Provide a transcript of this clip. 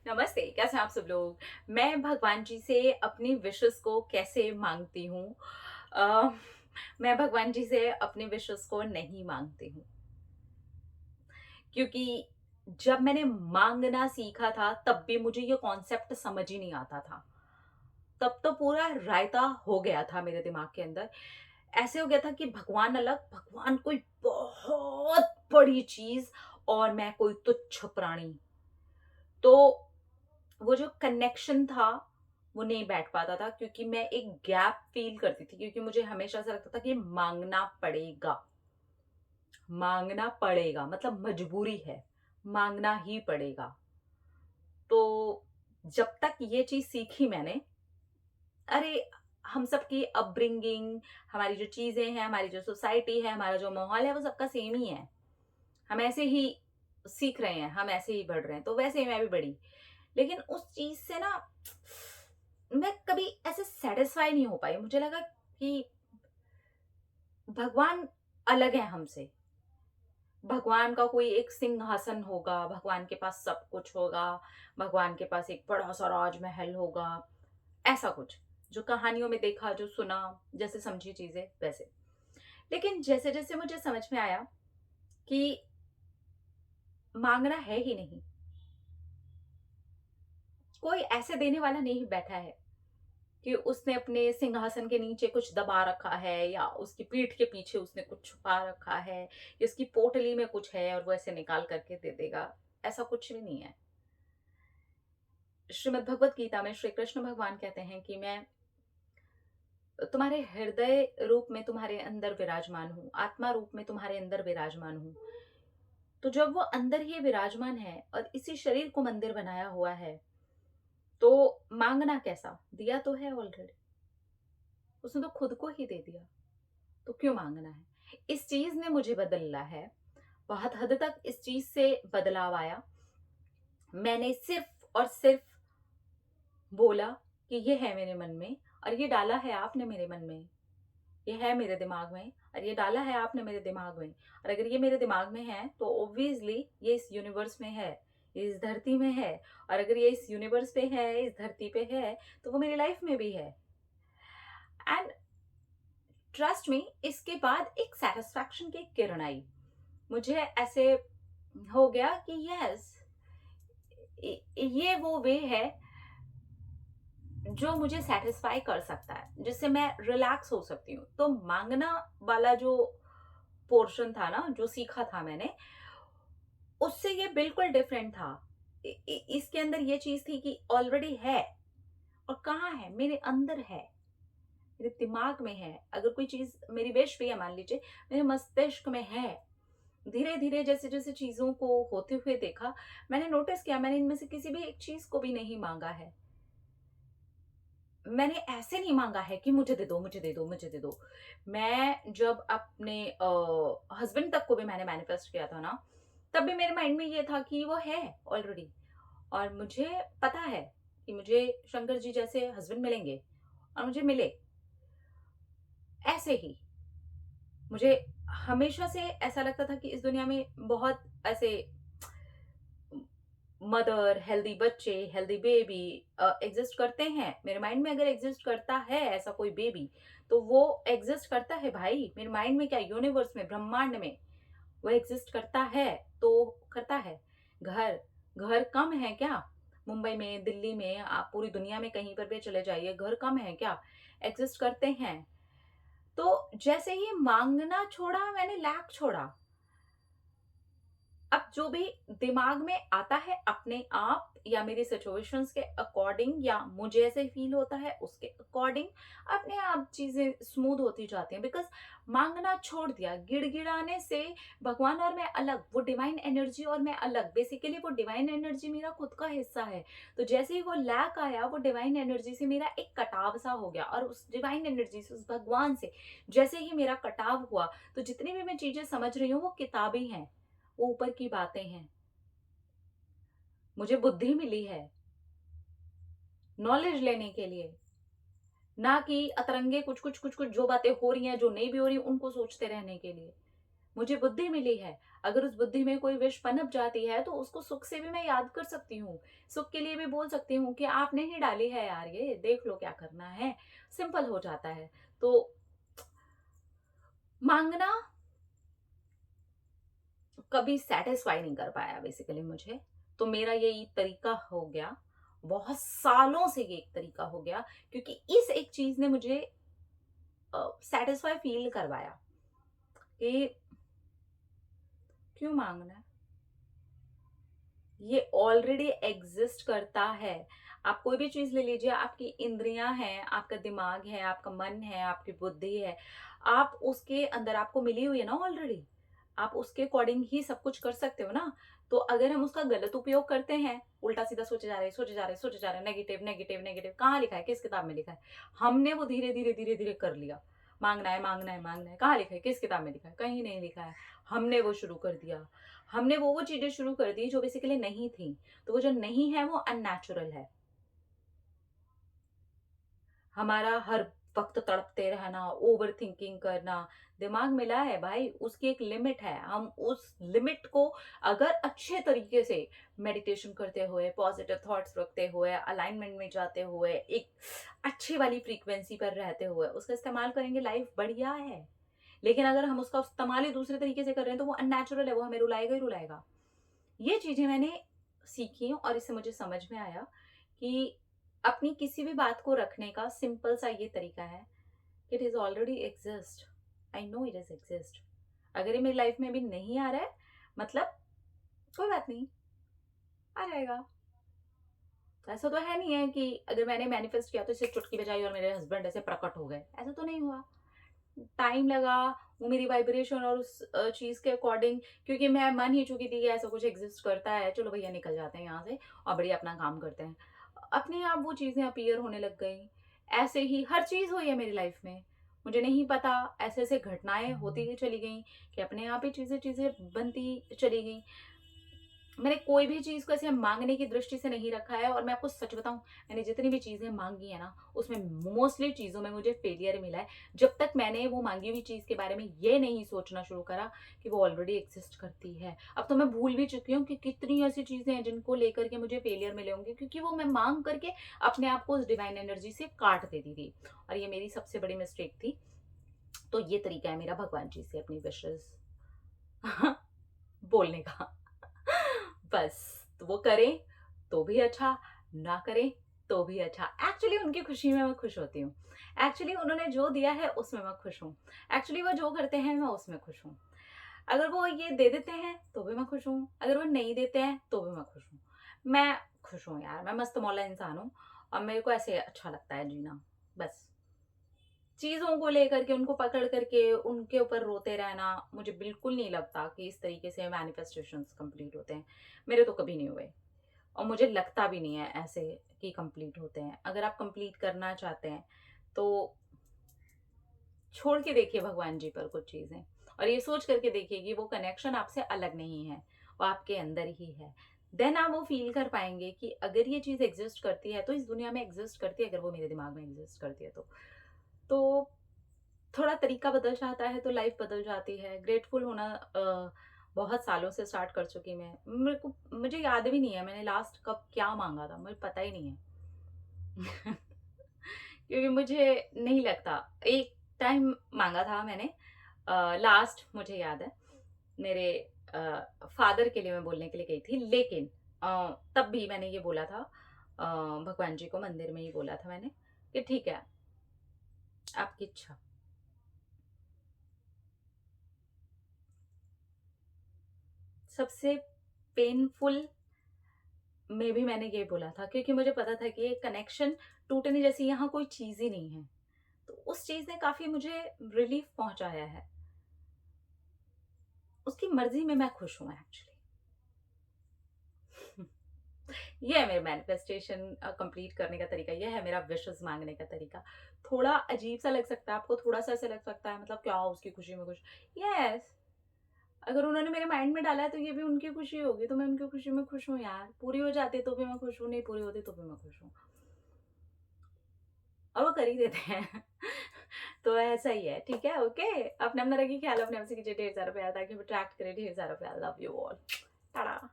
नमस्ते, कैसे हैं आप सब लोग? मैं भगवान जी से अपनी विशेज़ को कैसे माँगती हूँ? अ, मैं भगवान जी से अपनी विशेज़ को नहीं माँगती हूँ, क्योंकि जब मैंने माँगना सीखा था, तब भी मुझे ये कॉन्सेप्ट समझ ही नहीं आता था। तब तो पूरा रायता हो गया था मेरे दिमाग के अंदर। ऐसे हो गया था कि भगवान अलग, भगवान कोई बहुत बड़ी चीज़ और मैं कोई तुच्छ प्राणी। तो वो जो कनेक्शन था, वो नहीं बैठ पाता था क्योंकि मैं एक गैप फ़ील करती थी क्योंकि मुझे हमेशा ऐसा लगता था कि माँगना पड़ेगा, माँगना पड़ेगा मतलब मजबूरी है, माँगना ही पड़ेगा। तो जब तक ये चीज़ सीखी मैंने, अरे! हम सबकी अपब्रिंगिंग, हमारी जो चीज़ें हैं, हमारी जो सोसाइटी है, हमारा जो माहौल है, वो सबका सेम ही है। हम ऐसे ही सीख रहे हैं, हम ऐसे ही बढ़ रहे हैं, तो वैसे ही मैं भी बढ़ी। लेकिन उस चीज़ से ना मैं कभी ऐसे सैटिस्फाई नहीं हो पाई। मुझे लगा कि भगवान अलग है हमसे। भगवान का कोई एक सिंहासन होगा, भगवान के पास सब कुछ होगा, भगवान के पास एक बड़ा-सा राजमहल होगा, ऐसा कुछ। जो कहानियों में देखा, जो सुना, जैसे समझी चीज़ें वैसे। लेकिन जैसे-जैसे मुझे समझ में आया कि माँगना है ही नहीं, कोई ऐसे देने वाला नहीं बैठा है। कि उसने अपने सिंहासन के नीचे कुछ दबा रखा है या उसकी पीठ के पीछे उसने कुछ छुपा रखा है या उसकी पोटली में कुछ है और वो ऐसे निकाल करके दे देगा। ऐसा कुछ भी नहीं है। श्रीमद् भगवत गीता में श्री कृष्ण भगवान कहते हैं कि मैं तुम्हारे हृदय रूप में तुम्हारे अंदर विराजमान हूँ, आत्मा रूप में तुम्हारे अंदर विराजमान हूँ। तो जब वो अंदर ही विराजमान है और इसी शरीर को मंदिर बनाया हुआ है, तो मांगना कैसा? दिया तो है ऑलरेडी। उसने तो खुद को ही दे दिया। तो क्यों माँगना है? इस चीज़ ने मुझे बदला है। बहुत हद तक इस चीज़ से बदलाव आया। मैंने सिर्फ़ और सिर्फ़ बोला कि ये है मेरे मन में और ये डाला है आपने मेरे मन में। ये है मेरे दिमाग में और ये डाला है आपने मेरे दिमाग में। और अगर ये मेरे दिमाग में है तो ऑब्वियसली ये इस यूनिवर्स में है, ये इस धरती में है। और अगर ये इस यूनिवर्स पे है, इस धरती पे है, तो वो मेरी लाइफ़ में भी है। एंड ट्रस्ट मी, इसके बाद एक सैटिस्फैक्शन की किरण आई। मुझे ऐसे हो गया कि यस, ये वो वे है जो मुझे सेटिस्फाई कर सकता है, जिससे मैं रिलैक्स हो सकती हूँ। तो मांगना वाला जो पोर्शन था ना, जो सीखा था मैंने, उससे ये बिल्कुल डिफरेंट था। इसके अंदर ये चीज थी कि ऑलरेडी है। और कहाँ है? मेरे अंदर है, मेरे दिमाग में है। अगर कोई चीज मेरी विश भी है, मान लीजिए मेरे मस्तिष्क में है। धीरे धीरे जैसे जैसे चीजों को होते हुए देखा, मैंने नोटिस किया मैंने इनमें से किसी भी एक चीज को भी नहीं मांगा है। मैंने ऐसे नहीं मांगा है कि मुझे दे दो, मुझे दे दो, मुझे दे दो। मैं जब अपने हस्बैंड तक को भी मैंने मैनिफेस्ट किया था ना, तब भी मेरे माइंड में ये था कि वो है ऑलरेडी। और मुझे पता है कि मुझे शंकर जी जैसे हस्बैंड मिलेंगे और मुझे मिले ऐसे ही। मुझे हमेशा से ऐसा लगता था कि इस दुनिया में बहुत ऐसे मदर, हेल्दी बच्चे, हेल्दी बेबी एग्जिस्ट करते हैं। मेरे माइंड में अगर एग्जिस्ट करता है ऐसा कोई बेबी, तो वो एग्जिस्ट करता है भाई। मेरे माइंड में क्या, यूनिवर्स में, ब्रह्मांड में वो एग्जिस्ट करता है, तो करता है। घर, घर कम है क्या? मुंबई में, दिल्ली में, आप पूरी दुनिया में कहीं पर भी चले जाइए, घर कम है क्या? एग्जिस्ट करते हैं। तो जैसे ही मांगना छोड़ा, मैंने लैक छोड़ा। अब जो भी दिमाग में आता है अपने आप या मेरी सिचुएशंस के अकॉर्डिंग या मुझे ऐसे फील होता है उसके अकॉर्डिंग, अपने आप चीजें स्मूथ होती जाती हैं। बिकॉज मांगना छोड़ दिया, गिड़गिड़ाने से भगवान और मैं अलग, वो डिवाइन एनर्जी और मैं अलग। बेसिकली वो डिवाइन एनर्जी मेरा खुद का हिस्सा है। तो जैसे ही वो लैक आया, वो डिवाइन एनर्जी से मेरा एक कटाव सा हो गया। और उस डिवाइन एनर्जी से, उस भगवान से जैसे ही मेरा कटाव हुआ, तो जितनी भी मैं चीजें समझ रही हूँ वो किताबी हैं, वो ऊपर की बातें हैं। मुझे बुद्धि मिली है नॉलेज लेने के लिए, ना कि अतरंगे कुछ कुछ जो बातें हो रही हैं, जो नहीं भी हो रही उनको सोचते रहने के लिए। मुझे बुद्धि मिली है। अगर उस बुद्धि में कोई विष पनप जाती है तो उसको सुख से भी मैं याद कर सकती हूँ। सुख के लिए भी बोल सकती हूँ कि आपने ही डाली है यार, ये देख लो क्या करना है। सिंपल हो जाता है। तो मांगना कभी सेटिस्फाई नहीं कर पाया बेसिकली मुझे। तो मेरा यही तरीका हो गया, बहुत सालों से ये एक तरीका हो गया, क्योंकि इस एक चीज ने मुझे सेटिस्फाई फील करवाया कि क्यों मांगना है, ये ऑलरेडी एग्जिस्ट करता है। आप कोई भी चीज ले लीजिए, आपकी इंद्रियां हैं, आपका दिमाग है, आपका मन है, आपकी बुद्धि है, आप उसके अंदर आपको मिली हुई है ना ऑलरेडी। आप उसके अकॉर्डिंग ही सब कुछ कर सकते हो ना। तो अगर हम उसका गलत उपयोग करते हैं, उल्टा सीधा सोचे जा रहे हैं, सोचे जा रहे हैं, सोचे जा रहे हैं, नेगेटिव नेगेटिव नेगेटिव, कहाँ लिखा है, किस किताब में लिखा है? हमने वो धीरे धीरे धीरे धीरे कर लिया। मांगना है, मांगना है, मांगना है, कहाँ लिखा है, किस किताब में लिखा है? कहीं नहीं लिखा है। हमने वो शुरू कर दिया। हमने वो चीजें शुरू कर दी जो बेसिकली नहीं थी। तो वो जो नहीं है वो अननेचुरल है। हमारा हर वक्त तड़पते रहना, ओवर थिंकिंग करना, दिमाग मिला है भाई, उसकी एक लिमिट है। हम उस लिमिट को अगर अच्छे तरीके से मेडिटेशन करते हुए, पॉजिटिव थॉट्स रखते हुए, अलाइनमेंट में जाते हुए, एक अच्छी वाली फ्रीक्वेंसी पर रहते हुए उसका इस्तेमाल करेंगे, लाइफ बढ़िया है। लेकिन अगर हम उसका इस्तेमाल ही दूसरे तरीके से कर रहे हैं तो वो अननेचुरल है, वो हमें रुलाएगा ही रुलाएगा। ये चीजें मैंने सीखी और इससे मुझे समझ में आया कि अपनी किसी भी बात को रखने का सिंपल सा ये तरीका है, it is already exist. I know it is exist. अगर ये मेरी लाइफ में अभी नहीं आ रहा है, मतलब कोई बात नहीं, आ जाएगा। ऐसा तो है नहीं है कि अगर मैंने मैनिफेस्ट किया तो इसे चुटकी बजाई और मेरे हस्बैंड ऐसे प्रकट हो गए, ऐसा तो नहीं हुआ। टाइम लगा, वो मेरी वाइब्रेशन और उस चीज के अकॉर्डिंग, क्योंकि मैं मान ही चुकी थी कि ऐसा कुछ एग्जिस्ट करता है, चलो भैया निकल जाते हैं यहाँ से और बढ़िया अपना काम करते हैं। अपने आप वो चीजें अपीयर होने लग गई। ऐसे ही हर चीज हुई है मेरी लाइफ में, मुझे नहीं पता, ऐसे ऐसे घटनाएं होती ही चली गई कि अपने आप ही चीजें चीजें बनती चली गई। मैंने कोई भी चीज को ऐसे मांगने की दृष्टि से नहीं रखा है। और मैं आपको सच बताऊं, मैंने जितनी भी चीजें मांगी है ना, उसमें मोस्टली चीजों में मुझे फेलियर मिला है, जब तक मैंने वो मांगी हुई चीज के बारे में ये नहीं सोचना शुरू करा कि वो ऑलरेडी एग्जिस्ट करती है। अब तो मैं भूल भी चुकी हूँ कि कितनी ऐसी चीजें हैं जिनको लेकर के मुझे फेलियर मिले होंगे, क्योंकि वो मैं मांग करके अपने आप को उस डिवाइन एनर्जी से काट देती थी। और ये मेरी सबसे बड़ी मिस्टेक थी। तो ये तरीका है मेरा भगवान जी से अपनी विशेष बोलने का। बस, तो वो करें तो भी अच्छा, ना करें तो भी अच्छा। एक्चुअली उनकी खुशी में मैं खुश होती हूँ। एक्चुअली उन्होंने जो दिया है उसमें मैं खुश हूँ। एक्चुअली वो जो करते हैं मैं उसमें खुश हूँ। अगर वो ये दे देते हैं तो भी मैं खुश हूँ, अगर वो नहीं देते हैं तो भी मैं खुश हूँ। मैं खुश हूँ यार, मैं मस्त मौला इंसान हूँ और मेरे को ऐसे अच्छा लगता है जीना। बस, चीज़ों को लेकर के उनको पकड़ करके उनके ऊपर रोते रहना मुझे बिल्कुल नहीं लगता कि इस तरीके से मैनिफेस्टेशंस कंप्लीट होते हैं। मेरे तो कभी नहीं हुए और मुझे लगता भी नहीं है ऐसे कि कंप्लीट होते हैं। अगर आप कंप्लीट करना चाहते हैं तो छोड़ के देखिए भगवान जी पर कुछ चीज़ें, और ये सोच करके देखिए कि वो कनेक्शन आपसे अलग नहीं है, वो आपके अंदर ही है। देन आप वो फील कर पाएंगे कि अगर ये चीज़ एग्जिस्ट करती है तो इस दुनिया में एग्जिस्ट करती है, अगर वो मेरे दिमाग में एग्जिस्ट करती है तो थोड़ा तरीका बदल जाता है तो लाइफ बदल जाती है। ग्रेटफुल होना बहुत सालों से स्टार्ट कर चुकी मैं। मेरे को मुझे याद भी नहीं है मैंने लास्ट कब क्या मांगा था, मुझे पता ही नहीं है। क्योंकि मुझे नहीं लगता। एक टाइम मांगा था मैंने, लास्ट मुझे याद है, मेरे फादर के लिए मैं बोलने के लिए गई थी, लेकिन तब भी मैंने ये बोला था, भगवान जी को मंदिर में ही बोला था मैंने कि ठीक है, आपकी इच्छा। सबसे पेनफुल में भी मैंने ये बोला था, क्योंकि मुझे पता था कि ये कनेक्शन टूटने जैसी यहाँ कोई चीज ही नहीं है। तो उस चीज ने काफी मुझे रिलीफ पहुंचाया है। उसकी मर्जी में मैं खुश हूं एक्चुअली। ये है मेरे मैनिफेस्टेशन कंप्लीट करने का तरीका, ये है मेरा विशेस मांगने का तरीका। थोड़ा अजीब सा लग सकता है आपको, थोड़ा सा ऐसा लग सकता है मतलब क्या उसकी खुशी में खुश। यस, अगर उन्होंने मेरे माइंड में डाला है तो ये भी उनकी खुशी होगी, तो मैं उनकी खुशी में खुश हूँ यार। पूरी हो जाती तो भी मैं खुश हूँ, नहीं पूरी होती तो भी मैं खुश हूँ। और वो कर ही देते हैं। तो ऐसा ही है, ठीक है? ओके, अपना अपना रखिए ख्याल, अपने आप से कीजिए ढेर सारा प्यार ताकि वो अट्रैक्ट करे ढेर सारा प्यार। Love you all, Tata.